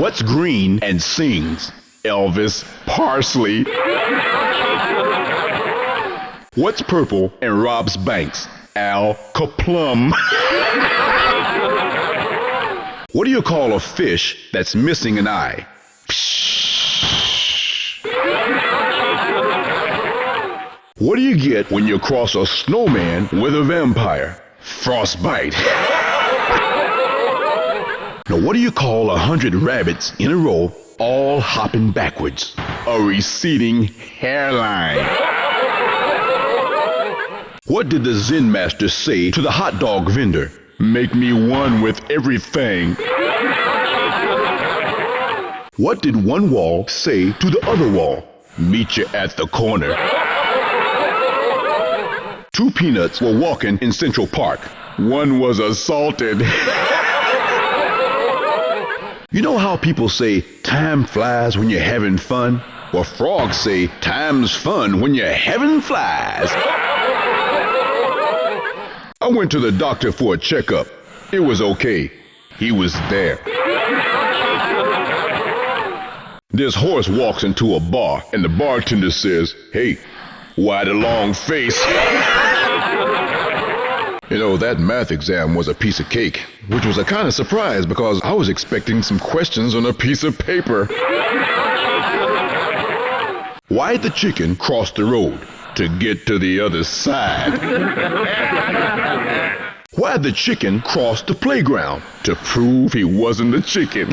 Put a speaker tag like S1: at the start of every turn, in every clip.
S1: What's green and sings? Elvis Parsley. What's purple and robs banks? Al Kaplum. What do you call a fish that's missing an eye? What do you get when you cross a snowman with a vampire? Frostbite. Now, what do you call 100 rabbits in a row all hopping backwards? A receding hairline. What did the Zen master say to the hot dog vendor? Make me one with everything. What did one wall say to the other wall? Meet you at the corner. Two peanuts were walking in Central Park. One was assaulted. You know how people say, time flies when you're having fun? Well, frogs say, time's fun when you're having flies. I went to the doctor for a checkup. It was okay. He was there. This horse walks into a bar and the bartender says, hey, why the long face? You know, that math exam was a piece of cake, which was a kind of surprise because I was expecting some questions on a piece of paper. Why'd the chicken cross the road? To get to the other side. Why'd the chicken cross the playground? To prove he wasn't a chicken.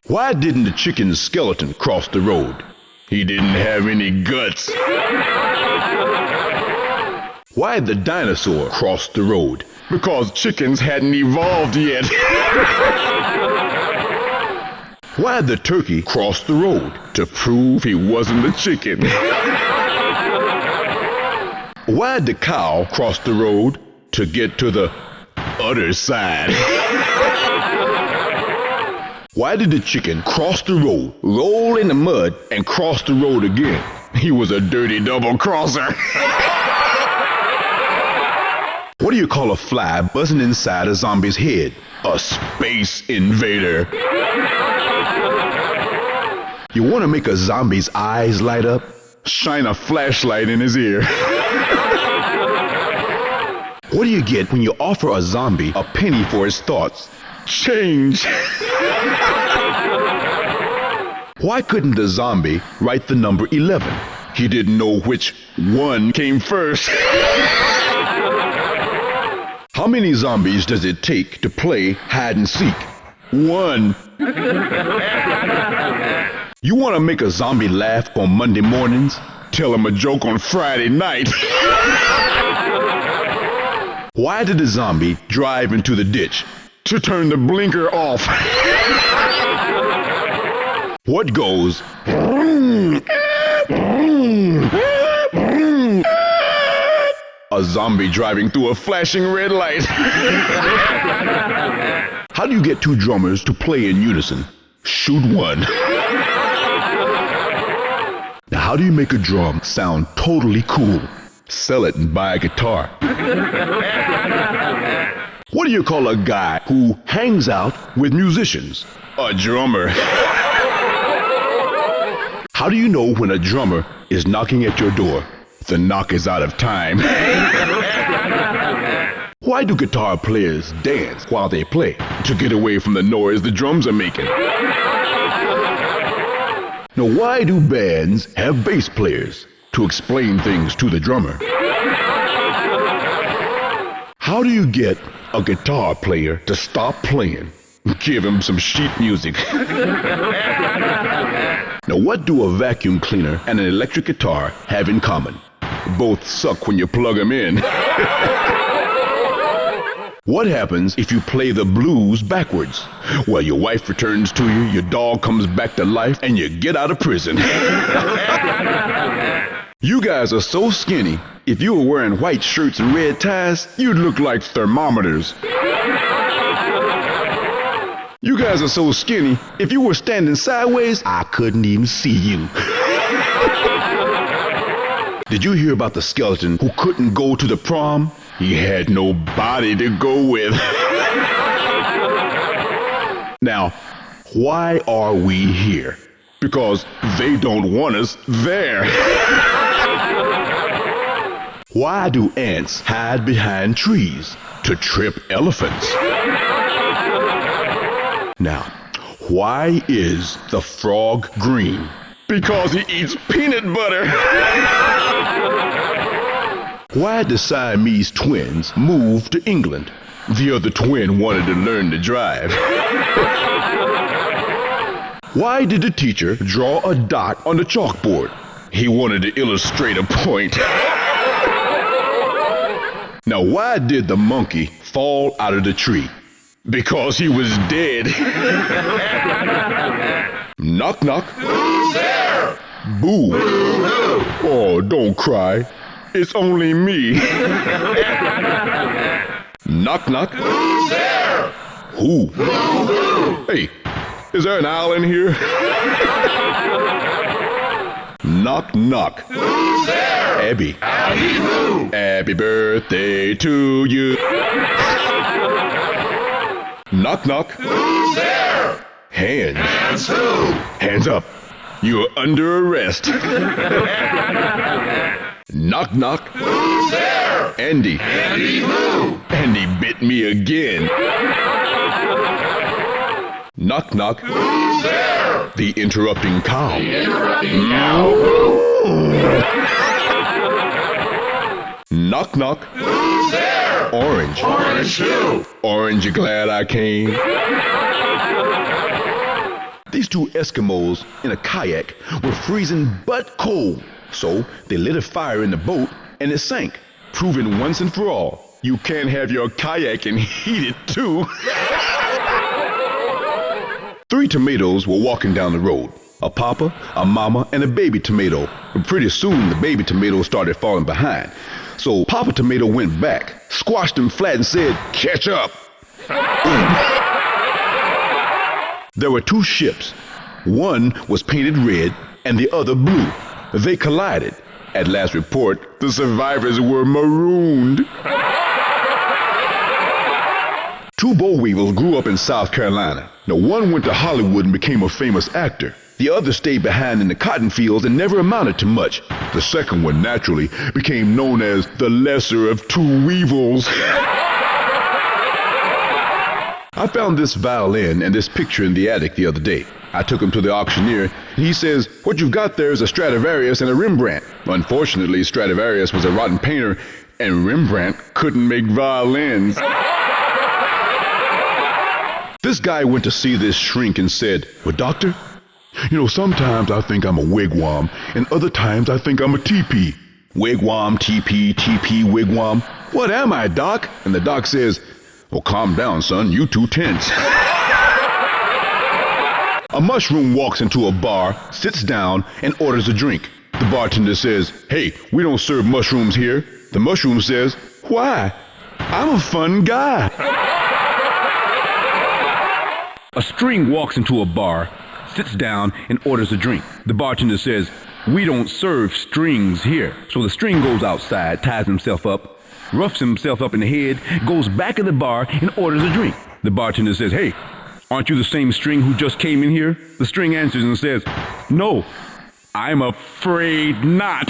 S1: Why didn't the chicken's skeleton cross the road? He didn't have any guts. Why'd the dinosaur cross the road? Because chickens hadn't evolved yet. Why'd the turkey cross the road? To prove he wasn't a chicken. Why'd the cow cross the road? To get to the other side. Why did the chicken cross the road, roll in the mud, and cross the road again? He was a dirty double crosser. What do you call a fly buzzing inside a zombie's head? A space invader. You want to make a zombie's eyes light up? Shine a flashlight in his ear. What do you get when you offer a zombie a penny for his thoughts? Change. Why couldn't the zombie write the number 11? He didn't know which one came first. How many zombies does it take to play hide and seek? 1. You want to make a zombie laugh on Monday mornings? Tell him a joke on Friday night. Why did the zombie drive into the ditch? To turn the blinker off. What goes? A zombie driving through a flashing red light. How do you get two drummers to play in unison? Shoot one. Now, how do you make a drum sound totally cool? Sell it and buy a guitar. What do you call a guy who hangs out with musicians? A drummer. How do you know when a drummer is knocking at your door? The knock is out of time. Why do guitar players dance while they play? To get away from the noise the drums are making. Now, why do bands have bass players? To explain things to the drummer. How do you get a guitar player to stop playing? Give him some sheet music. Now, what do a vacuum cleaner and an electric guitar have in common? Both suck when you plug them in. What happens if you play the blues backwards? Well, your wife returns to you, your dog comes back to life, and you get out of prison. You guys are so skinny, if you were wearing white shirts and red ties, you'd look like thermometers. You guys are so skinny, if you were standing sideways, I couldn't even see you. Did you hear about the skeleton who couldn't go to the prom? He had no body to go with. Now, why are we here? Because they don't want us there. Why do ants hide behind trees? To trip elephants. Now, why is the frog green? Because he eats peanut butter. Why did the Siamese twins move to England? The other twin wanted to learn to drive. Why did the teacher draw a dot on the chalkboard? He wanted to illustrate a point. Now, why did the monkey fall out of the tree? Because he was dead. Knock, knock.
S2: Who's there?
S1: Boo.
S2: Boo-hoo.
S1: Oh, don't cry. It's only me. Knock, knock.
S2: Who's there?
S1: Who?
S2: Boo-hoo.
S1: Hey, is there an owl in here? Knock, knock.
S2: Who's there?
S1: Abby.
S2: Abby who?
S1: Happy birthday to you. Knock, knock.
S2: Who's there?
S1: Hands.
S2: Hands who?
S1: Hands up. You're under arrest. Knock, knock.
S2: Who's there?
S1: Andy.
S2: Andy who?
S1: Andy bit me again. Knock, knock.
S2: Who's there?
S1: The interrupting cow.
S2: Interrupting cow.
S1: Knock, knock.
S2: Who's there?
S1: Orange.
S2: Orange who?
S1: Orange, you glad I came? These two Eskimos in a kayak were freezing but cold. So they lit a fire in the boat and it sank, proving once and for all, you can't have your kayak and heat it too. 3 tomatoes were walking down the road. A papa, a mama, and a baby tomato. But pretty soon the baby tomato started falling behind. So Papa Tomato went back, squashed him flat and said, "Catch up." There were 2 ships. One was painted red and the other blue. They collided. At last report, the survivors were marooned. 2 boll weevils grew up in South Carolina. Now one went to Hollywood and became a famous actor. The other stayed behind in the cotton fields and never amounted to much. The second one naturally became known as the lesser of 2 weevils. I found this violin and this picture in the attic the other day. I took him to the auctioneer, and he says, "What you've got there is a Stradivarius and a Rembrandt." Unfortunately, Stradivarius was a rotten painter, and Rembrandt couldn't make violins. This guy went to see this shrink and said, "Well, doctor, sometimes I think I'm a wigwam, and other times I think I'm a teepee." Wigwam, teepee, wigwam. "What am I, doc?" And the doc says, "Well, calm down, son, you too tense." A mushroom walks into a bar, sits down, and orders a drink. The bartender says, "Hey, we don't serve mushrooms here." The mushroom says, "Why? I'm a fun guy." A string walks into a bar, sits down, and orders a drink. The bartender says, "We don't serve strings here." So the string goes outside, ties himself up, roughs himself up in the head, goes back in the bar, and orders a drink. The bartender says, "Hey, aren't you the same string who just came in here?" The string answers and says, "No, I'm afraid not."